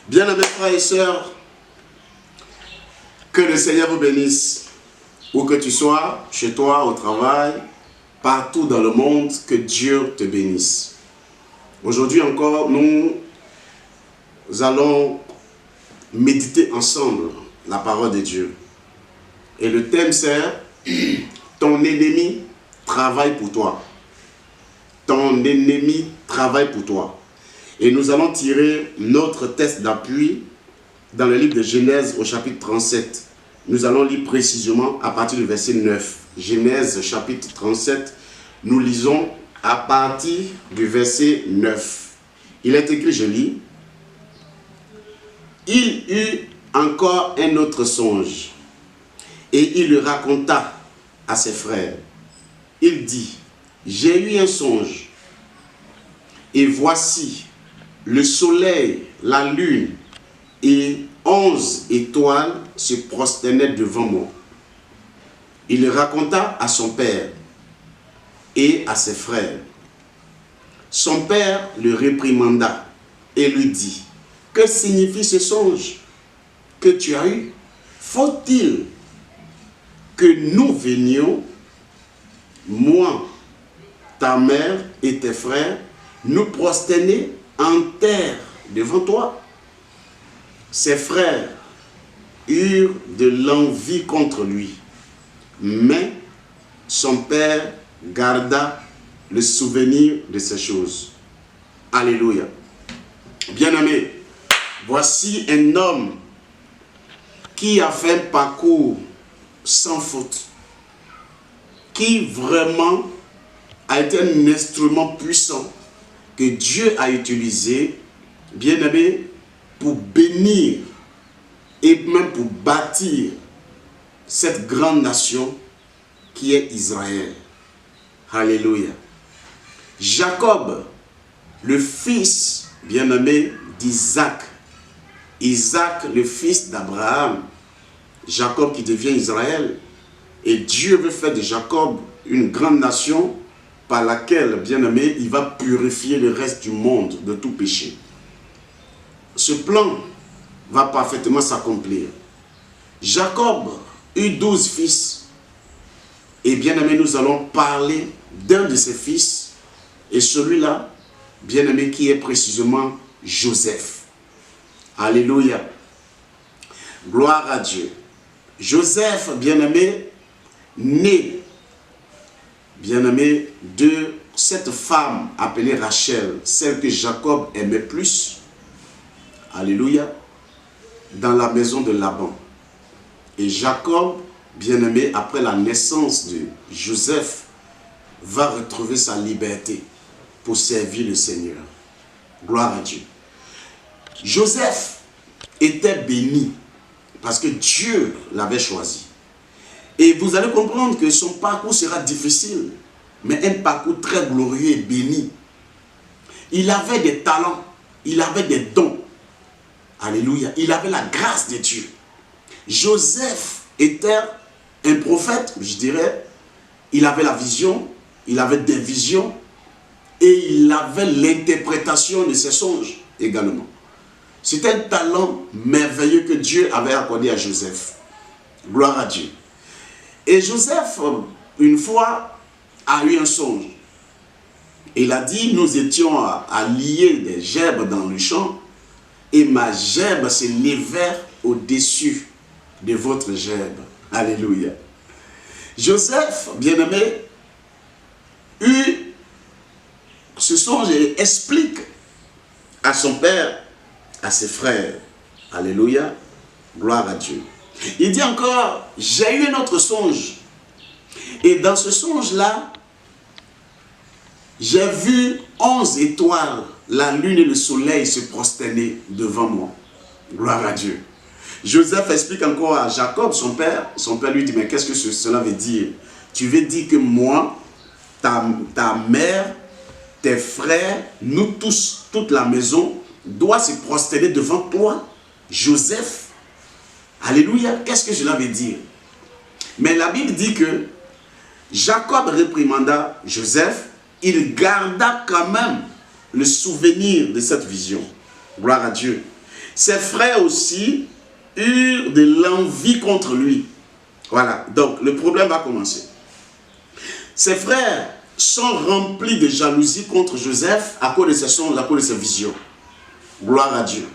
Bien-aimés frères et sœurs, que le Seigneur vous bénisse, où que tu sois, chez toi, au travail, partout dans le monde, que Dieu te bénisse. Aujourd'hui encore, nous allons méditer ensemble la parole de Dieu. Et le thème c'est « Ton ennemi travaille pour toi ». Ton ennemi travaille pour toi. Et nous allons tirer notre texte d'appui dans le livre de Genèse au chapitre 37. Nous allons lire précisément à partir du verset 9. Genèse chapitre 37, nous lisons à partir du verset 9. Il est écrit, je lis. Il eut encore un autre songe et il le raconta à ses frères. Il dit, j'ai eu un songe et voici le soleil, la lune et 11 étoiles se prosternaient devant moi. Il le raconta à son père et à ses frères. Son père le réprimanda et lui dit, que signifie ce songe que tu as eu? Faut-il que nous venions, moi, ta mère et tes frères, nous prosterner en terre devant toi? Ses frères eurent de l'envie contre lui, mais son père garda le souvenir de ces choses. Alléluia. Bien-aimé, voici un homme qui a fait un parcours sans faute, qui vraiment a été un instrument puissant que Dieu a utilisé, bien-aimé, pour bénir et même pour bâtir cette grande nation qui est Israël. Alléluia. Jacob, le fils bien-aimé d'Isaac, Isaac, le fils d'Abraham, Jacob qui devient Israël, et Dieu veut faire de Jacob une grande nation par laquelle, bien-aimé, il va purifier le reste du monde de tout péché. Ce plan va parfaitement s'accomplir. Jacob eut 12 fils. Et bien-aimé, nous allons parler d'un de ses fils. Et celui-là, bien-aimé, qui est précisément Joseph. Alléluia. Gloire à Dieu. Joseph, bien-aimé, né, bien-aimé, de cette femme appelée Rachel, celle que Jacob aimait plus. Alléluia, dans la maison de Laban. Et Jacob, bien-aimé, après la naissance de Joseph, va retrouver sa liberté pour servir le Seigneur. Gloire à Dieu. Joseph était béni parce que Dieu l'avait choisi. Et vous allez comprendre que son parcours sera difficile, mais un parcours très glorieux et béni. Il avait des talents, il avait des dons. Alléluia. Il avait la grâce de Dieu. Joseph était un prophète, je dirais. Il avait la vision, il avait des visions et il avait l'interprétation de ses songes également. C'était un talent merveilleux que Dieu avait accordé à Joseph. Gloire à Dieu. Et Joseph, une fois, a eu un songe. Il a dit, nous étions à lier des gerbes dans le champ. Et ma gerbe se levait au-dessus de votre gerbe. Alléluia. Joseph, bien-aimé, eut ce songe et explique à son père, à ses frères. Alléluia. Gloire à Dieu. Il dit encore, j'ai eu un autre songe. Et dans ce songe-là, j'ai vu 11 étoiles, la lune et le soleil se prosterner devant moi. Gloire à Dieu. Joseph explique encore à Jacob, son père. Son père lui dit, mais qu'est-ce que cela veut dire? Tu veux dire que moi, ta mère, tes frères, nous tous, toute la maison, doit se prosterner devant toi, Joseph? Alléluia. Qu'est-ce que cela veut dire? Mais la Bible dit que Jacob réprimanda Joseph. Il garda quand même le souvenir de cette vision. Gloire à Dieu. Ses frères aussi eurent de l'envie contre lui. Voilà, donc le problème va commencer. Ses frères sont remplis de jalousie contre Joseph à cause de ses songes, à cause de ses visions. Gloire à Dieu.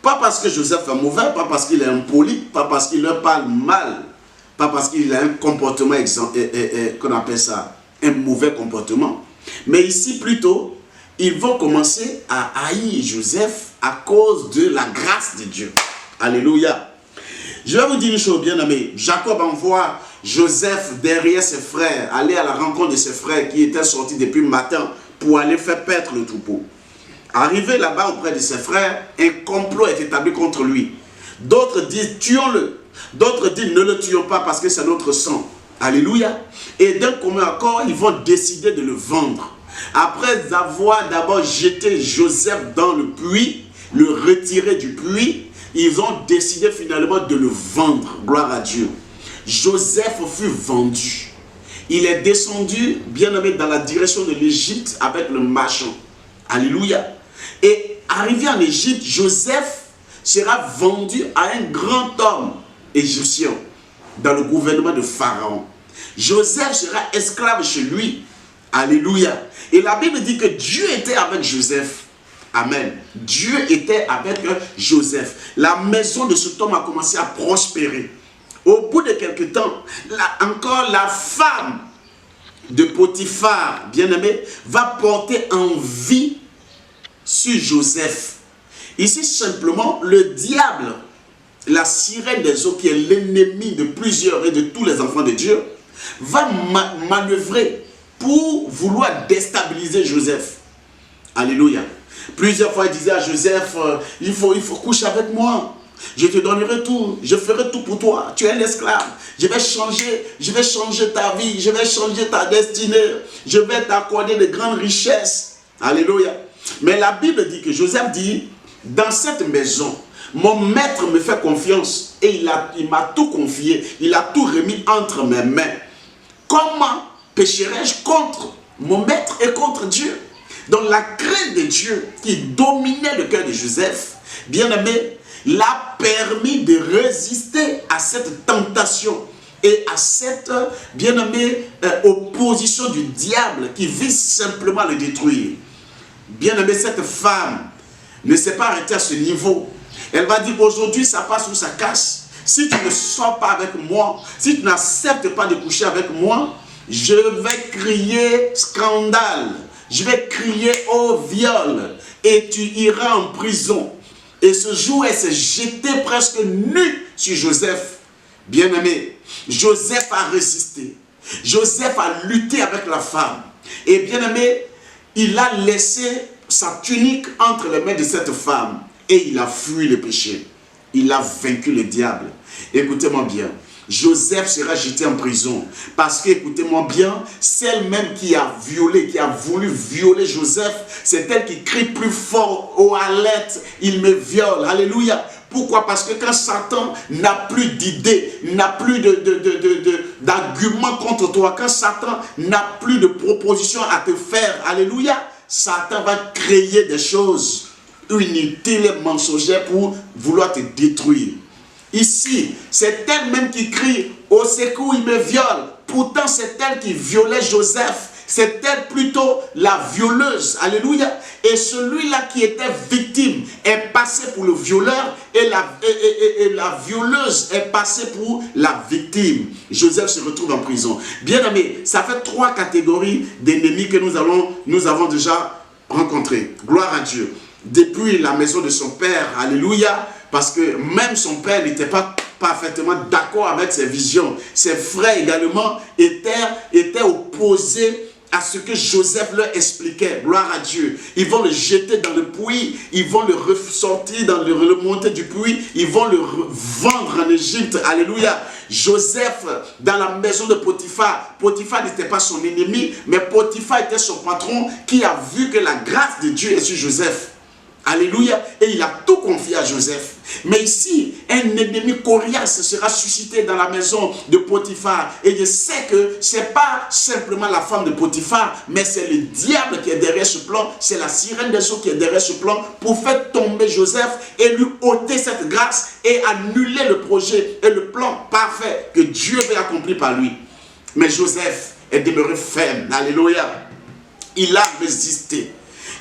Pas parce que Joseph est mauvais, pas parce qu'il est impoli, pas parce qu'il leur parle mal, pas parce qu'il a un comportement, qu'on appelle ça, un mauvais comportement. Mais ici plutôt, ils vont commencer à haïr Joseph à cause de la grâce de Dieu. Alléluia. Je vais vous dire une chose, bien aimé. Jacob envoie Joseph derrière ses frères, aller à la rencontre de ses frères qui étaient sortis depuis le matin pour aller faire paître le troupeau. Arrivé là-bas auprès de ses frères, un complot est établi contre lui. D'autres disent, tuons-le. D'autres disent, ne le tuons pas parce que c'est notre sang. Alléluia. Et d'un commun accord, ils vont décider de le vendre. Après avoir d'abord jeté Joseph dans le puits, le retirer du puits, ils ont décidé finalement de le vendre. Gloire à Dieu. Joseph fut vendu. Il est descendu, bien aimé, dans la direction de l'Égypte avec le marchand. Alléluia. Et arrivé en Égypte, Joseph sera vendu à un grand homme égyptien dans le gouvernement de Pharaon. Joseph sera esclave chez lui. Alléluia. Et la Bible dit que Dieu était avec Joseph. Amen. Dieu était avec Joseph. La maison de cet homme a commencé à prospérer. Au bout de quelques temps, encore la femme de Potiphar, bien-aimé, va porter envie sur Joseph. Ici, simplement, le diable, la sirène des eaux, qui est l'ennemi de plusieurs et de tous les enfants de Dieu, va manœuvrer pour vouloir déstabiliser Joseph. Alléluia. Plusieurs fois, il disait à Joseph, il faut coucher avec moi. Je te donnerai tout. Je ferai tout pour toi. Tu es un esclave. Je vais changer ta vie. Je vais changer ta destinée. Je vais t'accorder de grandes richesses. Alléluia. Mais la Bible dit que Joseph dit, dans cette maison, mon maître me fait confiance et il m'a tout confié. Il a tout remis entre mes mains. Comment pécherai-je contre mon maître et contre Dieu? Donc la crainte de Dieu qui dominait le cœur de Joseph, bien-aimé, l'a permis de résister à cette tentation et à cette, bien-aimé, opposition du diable qui vise simplement à le détruire. Bien-aimé, cette femme ne s'est pas arrêtée à ce niveau. Elle va dire, aujourd'hui ça passe ou ça casse. Si tu ne sors pas avec moi, si tu n'acceptes pas de coucher avec moi, je vais crier scandale. Je vais crier au viol et tu iras en prison. Et ce jour, elle s'est jetée presque nue sur Joseph. Bien-aimé, Joseph a résisté. Joseph a lutté avec la femme. Et bien-aimé, il a laissé sa tunique entre les mains de cette femme. Et il a fui le péché. Il a vaincu le diable. Écoutez-moi bien. Joseph sera jeté en prison. Parce que, écoutez-moi bien, celle même qui a violé, qui a voulu violer Joseph, c'est elle qui crie plus fort, oh Alerte, il me viole. Alléluia. Pourquoi? Parce que quand Satan n'a plus d'idées, n'a plus d'arguments contre toi, quand Satan n'a plus de propositions à te faire, alléluia, Satan va créer des choses inutiles, mensongères pour vouloir te détruire. Ici, c'est elle-même qui crie, au secours, il me viole. Pourtant, c'est elle qui violait Joseph. C'est elle plutôt la violeuse. Alléluia. Et celui-là qui était victime est passé pour le violeur et la violeuse est passée pour la victime. Joseph se retrouve en prison. Bien aimé, ça fait 3 catégories d'ennemis que nous avons déjà rencontrés. Gloire à Dieu. Depuis la maison de son père, alléluia, parce que même son père n'était pas parfaitement d'accord avec ses visions. Ses frères également étaient opposés à ce que Joseph leur expliquait. Gloire à Dieu. Ils vont le jeter dans le puits, ils vont le ressortir, le remonter du puits, ils vont le vendre en Égypte. Alléluia. Joseph, dans la maison de Potiphar, Potiphar n'était pas son ennemi, mais Potiphar était son patron qui a vu que la grâce de Dieu est sur Joseph. Alléluia. Et il a tout confié à Joseph. Mais ici, un ennemi coriace sera suscité dans la maison de Potiphar. Et je sais que ce n'est pas simplement la femme de Potiphar, mais c'est le diable qui est derrière ce plan. C'est la sirène des eaux qui est derrière ce plan pour faire tomber Joseph et lui ôter cette grâce et annuler le projet et le plan parfait que Dieu veut accomplir par lui. Mais Joseph est demeuré ferme. Alléluia. Il a résisté.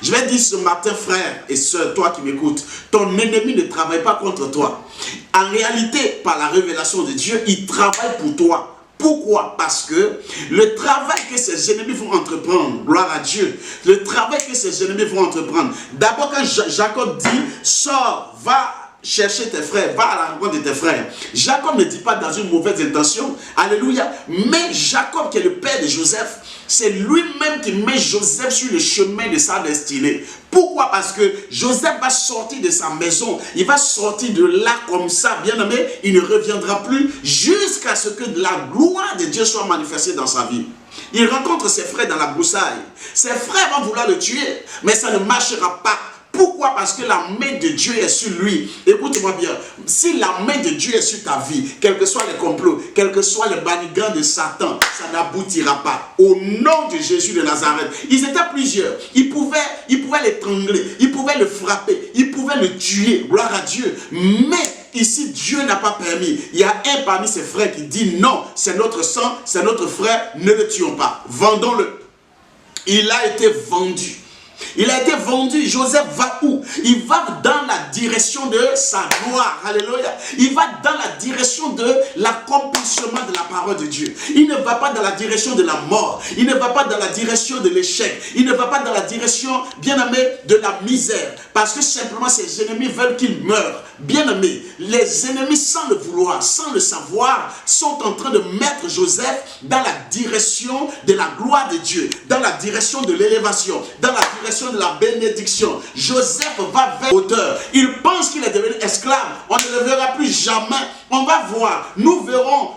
Je vais dire ce matin, frère et soeur, toi qui m'écoutes, ton ennemi ne travaille pas contre toi. En réalité, par la révélation de Dieu, il travaille pour toi. Pourquoi? Parce que le travail que ses ennemis vont entreprendre, gloire à Dieu, le travail que ses ennemis vont entreprendre. D'abord, quand Jacob dit, sors, va chercher tes frères, va à la rencontre de tes frères. Jacob ne dit pas dans une mauvaise intention, alléluia, mais Jacob qui est le père de Joseph, c'est lui-même qui met Joseph sur le chemin de sa destinée. Pourquoi? Parce que Joseph va sortir de sa maison, il va sortir de là comme ça, bien aimé, il ne reviendra plus jusqu'à ce que la gloire de Dieu soit manifestée dans sa vie. Il rencontre ses frères dans la broussaille. Ses frères vont vouloir le tuer, mais ça ne marchera pas. Pourquoi? Parce que la main de Dieu est sur lui. Écoute-moi bien, si la main de Dieu est sur ta vie, quels que soient les complots, quels que soient les manigances de Satan, ça n'aboutira pas. Au nom de Jésus de Nazareth, ils étaient plusieurs. Ils pouvaient l'étrangler, ils pouvaient le frapper, ils pouvaient le tuer, gloire à Dieu. Mais ici, Dieu n'a pas permis. Il y a un parmi ses frères qui dit non, c'est notre sang, c'est notre frère, ne le tuons pas. Vendons-le. Il a été vendu. Il a été vendu. Joseph va où? Il va dans la direction de sa gloire. Alléluia. Il va dans la direction de l'accomplissement de la parole de Dieu. Il ne va pas dans la direction de la mort. Il ne va pas dans la direction de l'échec. Il ne va pas dans la direction, bien aimé, de la misère. Parce que simplement ses ennemis veulent qu'il meure. Bien aimé, les ennemis sans le vouloir, sans le savoir, sont en train de mettre Joseph dans la direction de la gloire de Dieu, dans la direction de l'élévation, dans la direction de la bénédiction. Joseph va vers l'auteur. Il pense qu'il est devenu esclave. On ne le verra plus jamais. On va voir. Nous verrons.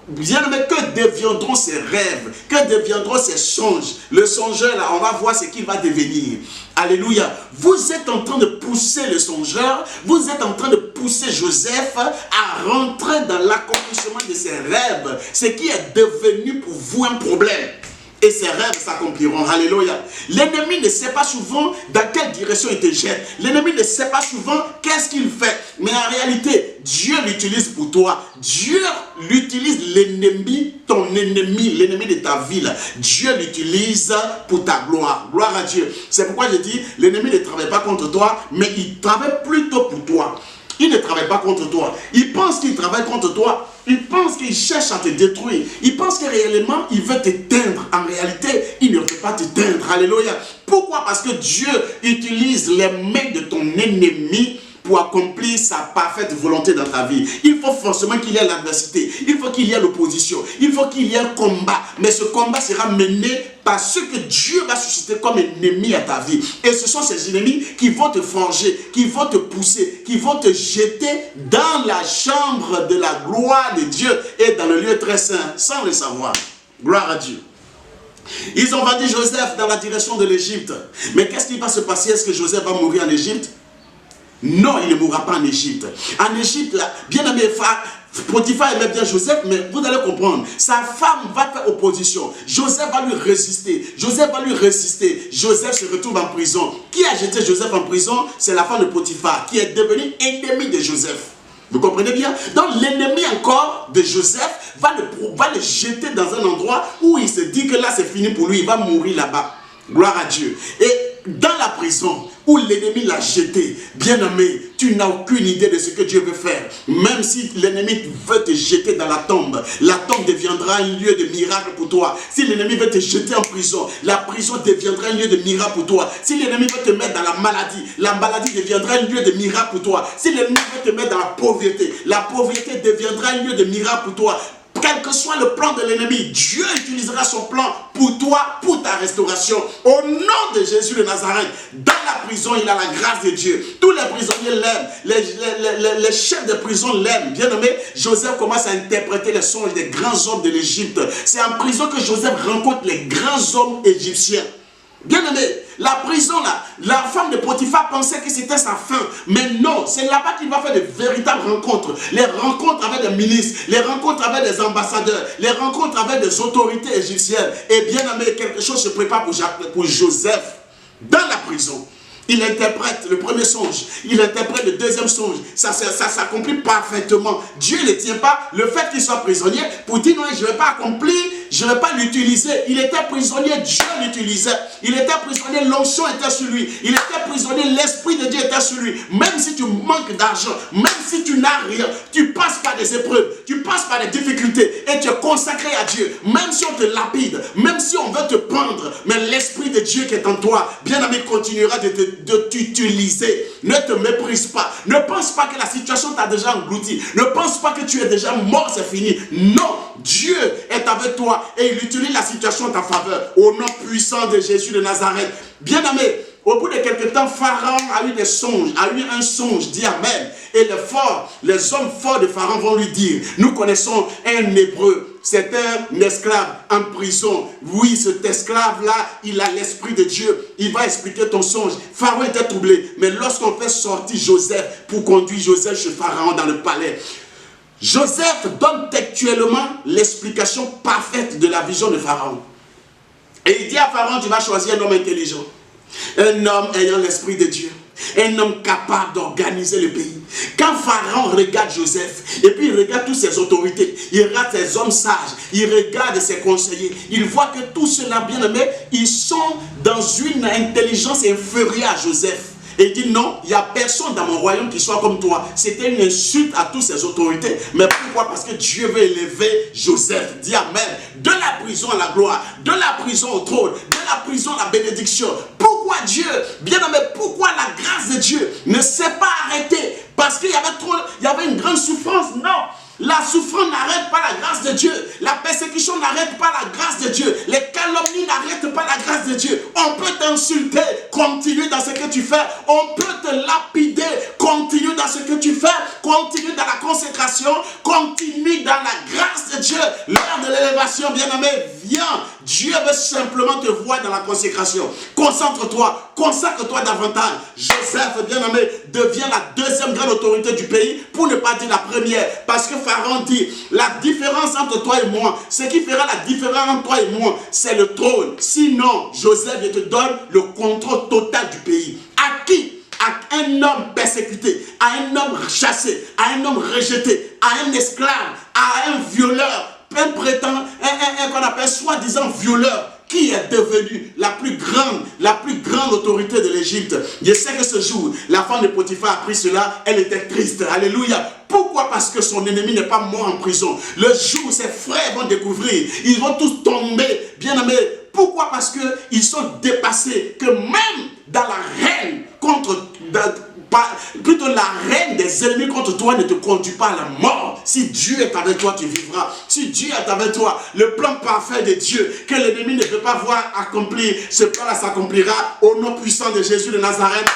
Bien aimé, que deviendront ses rêves, que deviendront ses songes. Le songeur, là, on va voir ce qu'il va devenir. Alléluia. Vous êtes en train de pousser le songeur, vous êtes en train de pousser Joseph à rentrer dans l'accomplissement de ses rêves, ce qui est devenu pour vous un problème. Et ses rêves s'accompliront. Alléluia. L'ennemi ne sait pas souvent dans quelle direction il te jette. L'ennemi ne sait pas souvent qu'est-ce qu'il fait. Mais en réalité, Dieu l'utilise pour toi. Dieu l'utilise l'ennemi, ton ennemi, l'ennemi de ta vie. Dieu l'utilise pour ta gloire. Gloire à Dieu. C'est pourquoi je dis, l'ennemi ne travaille pas contre toi, mais il travaille plutôt pour toi. Il ne travaille pas contre toi. Il pense qu'il travaille contre toi. Il pense qu'il cherche à te détruire. Il pense que réellement, il veut t'éteindre. En réalité, il ne veut pas t'éteindre. Alléluia. Pourquoi? Parce que Dieu utilise les mains de ton ennemi pour accomplir sa parfaite volonté dans ta vie. Il faut forcément qu'il y ait l'adversité. Il faut qu'il y ait l'opposition. Il faut qu'il y ait un combat. Mais ce combat sera mené par ce que Dieu va susciter comme ennemi à ta vie. Et ce sont ces ennemis qui vont te forger, qui vont te pousser, qui vont te jeter dans la chambre de la gloire de Dieu et dans le lieu très saint, sans le savoir. Gloire à Dieu. Ils ont vendu Joseph dans la direction de l'Égypte. Mais qu'est-ce qui va se passer? Est-ce que Joseph va mourir en Égypte? Non, il ne mourra pas en Égypte. En Égypte, là, bien aimé, Potiphar aimait bien Joseph, mais vous allez comprendre, sa femme va faire opposition. Joseph va lui résister. Joseph va lui résister. Joseph se retrouve en prison. Qui a jeté Joseph en prison? C'est la femme de Potiphar, qui est devenue ennemie de Joseph. Vous comprenez bien? Donc l'ennemi encore de Joseph va le jeter dans un endroit où il se dit que là c'est fini pour lui, il va mourir là-bas. Gloire à Dieu. Et dans la prison où l'ennemi l'a jeté, bien-aimé, tu n'as aucune idée de ce que Dieu veut faire. Même si l'ennemi veut te jeter dans la tombe deviendra un lieu de miracle pour toi. Si l'ennemi veut te jeter en prison, la prison deviendra un lieu de miracle pour toi. Si l'ennemi veut te mettre dans la maladie deviendra un lieu de miracle pour toi. Si l'ennemi veut te mettre dans la pauvreté deviendra un lieu de miracle pour toi. Quel que soit le plan de l'ennemi, Dieu utilisera son plan pour toi, pour ta restauration. Au nom de Jésus de Nazareth, dans la prison, il a la grâce de Dieu. Tous les prisonniers l'aiment. Les chefs de prison l'aiment. Bien aimé, Joseph commence à interpréter les songes des grands hommes de l'Égypte. C'est en prison que Joseph rencontre les grands hommes égyptiens. Bien aimé, La prison là, la femme de Potiphar pensait que c'était sa fin. Mais non, c'est là-bas qu'il va faire de véritables rencontres. Les rencontres avec des ministres, les rencontres avec des ambassadeurs, les rencontres avec des autorités égyptiennes. Et bien aimé, quelque chose se prépare pour Joseph dans la prison. Il interprète le premier songe, il interprète le deuxième songe, ça s'accomplit parfaitement. Dieu ne tient pas le fait qu'il soit prisonnier pour dire non, je ne vais pas accomplir, je ne vais pas l'utiliser. Il était prisonnier, Dieu l'utilisait. Il était prisonnier, l'onction était sur lui. Il était prisonnier, l'Esprit de Dieu était sur lui. Même si tu manques d'argent, même si tu n'as rien, tu passes par des épreuves, tu passes par des difficultés et tu es consacré à Dieu. Même si on te lapide, même si on veut te pendre, mais l'Esprit de Dieu qui est en toi, bien aimé, continuera de t'utiliser. Ne te méprise pas. Ne pense pas que la situation t'a déjà englouti. Ne pense pas que tu es déjà mort, c'est fini. Non, Dieu est avec toi et il utilise la situation en ta faveur. Au nom puissant de Jésus de Nazareth. Bien aimé, au bout de quelques temps, Pharaon a eu des songes, a eu un songe, dit Amen. Et les hommes forts de Pharaon vont lui dire, nous connaissons un Hébreu, c'est un esclave en prison. Oui, cet esclave-là, il a l'Esprit de Dieu. Il va expliquer ton songe. Pharaon était troublé. Mais lorsqu'on fait sortir Joseph pour conduire Joseph chez Pharaon dans le palais, Joseph donne textuellement l'explication parfaite de la vision de Pharaon. Et il dit à Pharaon, tu vas choisir un homme intelligent. Un homme ayant l'Esprit de Dieu. Un homme capable d'organiser le pays. Quand Pharaon regarde Joseph, et puis il regarde toutes ses autorités, il regarde ses hommes sages, il regarde ses conseillers, il voit que tous ceux-là, bien aimés, ils sont dans une intelligence inférieure à Joseph. Et il dit non, il n'y a personne dans mon royaume qui soit comme toi. C'était une insulte à toutes ces autorités. Mais pourquoi? Parce que Dieu veut élever Joseph. Dis Amen. De la prison à la gloire, de la prison au trône, de la prison à la bénédiction. Pourquoi Dieu, bien aimé, pourquoi la grâce de Dieu ne s'est pas arrêtée? Parce qu'il y avait une grande souffrance? Non. La souffrance n'arrête pas la grâce de Dieu. La persécution n'arrête pas la grâce de Dieu. Les calomnies n'arrêtent pas la grâce de Dieu. On peut t'insulter, continue dans ce que tu fais. On peut te lapider, continue dans ce que tu fais. Continue dans la consécration, continue dans la grâce de Dieu. L'heure de l'élévation, bien-aimé, viens. Dieu veut simplement te voir dans la consécration. Concentre-toi, consacre-toi davantage. Joseph, bien-aimé, devient la deuxième grande autorité du pays, pour ne pas dire la première. Parce que Pharaon dit, la différence entre toi et moi, ce qui fera la différence entre toi et moi, c'est le trône. Sinon, Joseph, je te donne le contrôle total du pays. À qui? À un homme persécuté, à un homme chassé, à un homme rejeté, à un esclave, à un violeur, un prétendant, qu'on appelle soi-disant violeur, qui est devenu la plus grande autorité de l'Égypte. Je sais que ce jour, la femme de Potiphar a pris cela, elle était triste. Alléluia. Pourquoi? Parce que son ennemi n'est pas mort en prison. Le jour où ses frères vont découvrir, ils vont tous tomber, bien aimés. Pourquoi? Parce qu'ils sont dépassés, que même dans la reine plutôt la reine des ennemis contre toi ne te conduit pas à la mort. Si Dieu est avec toi, tu vivras. Si Dieu est avec toi, le plan parfait de Dieu, que l'ennemi ne peut pas voir accomplir, ce plan-là s'accomplira au nom puissant de Jésus de Nazareth.